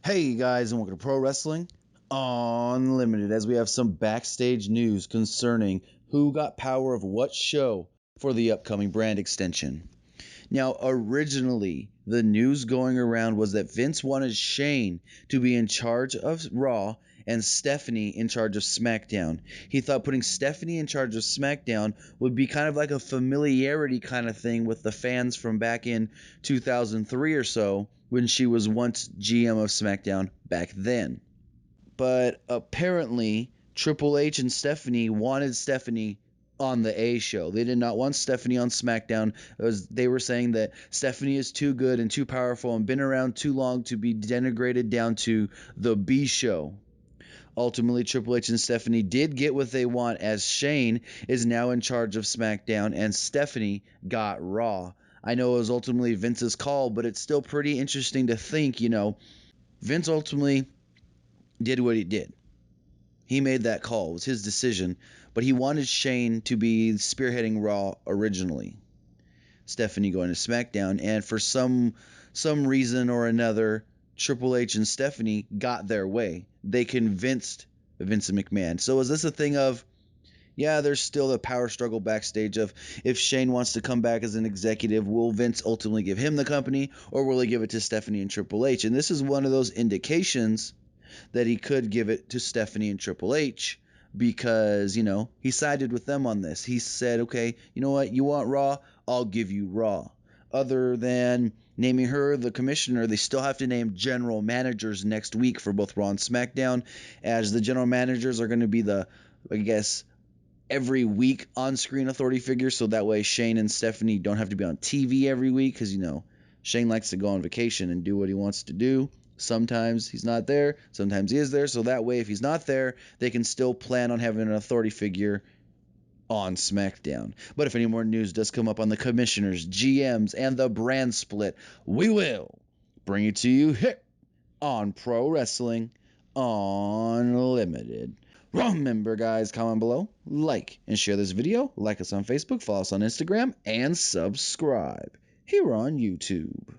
Hey guys, and welcome to Pro Wrestling Unlimited, as we have some backstage news concerning who got power of what show for the upcoming brand extension. Now, originally, the news going around was that Vince wanted Shane to be in charge of Raw and Stephanie in charge of SmackDown. He thought putting Stephanie in charge of SmackDown would be kind of like a familiarity kind of thing with the fans from back in 2003 or so, when she was once GM of SmackDown back then. But apparently, Triple H and Stephanie wanted Stephanie on the A show. They did not want Stephanie on SmackDown. They were saying that Stephanie is too good and too powerful and been around too long to be denigrated down to the B show. Ultimately, Triple H and Stephanie did get what they want, as Shane is now in charge of SmackDown and Stephanie got Raw. I know it was ultimately Vince's call, but it's still pretty interesting to think, Vince ultimately did what he did. He made that call. It was his decision, but he wanted Shane to be spearheading Raw originally. Stephanie going to SmackDown, and for some reason or another, Triple H and Stephanie got their way. They convinced Vince McMahon. So is this a thing of, yeah, there's still a power struggle backstage of, if Shane wants to come back as an executive, will Vince ultimately give him the company, or will he give it to Stephanie and Triple H? And this is one of those indications that he could give it to Stephanie and Triple H, because, he sided with them on this. He said, okay, you know what, you want Raw? I'll give you Raw. Other than naming her the commissioner, they still have to name general managers next week for both Raw and SmackDown, as the general managers are going to be every week on-screen authority figures, so that way Shane and Stephanie don't have to be on TV every week, because, Shane likes to go on vacation and do what he wants to do. Sometimes he's not there, sometimes he is there, so that way if he's not there, they can still plan on having an authority figure on SmackDown. But if any more news does come up on the commissioners, GMs, and the brand split, we will bring it to you here on Pro Wrestling Unlimited. Remember, guys, comment below, like, and share this video. Like us on Facebook, follow us on Instagram, and subscribe here on YouTube.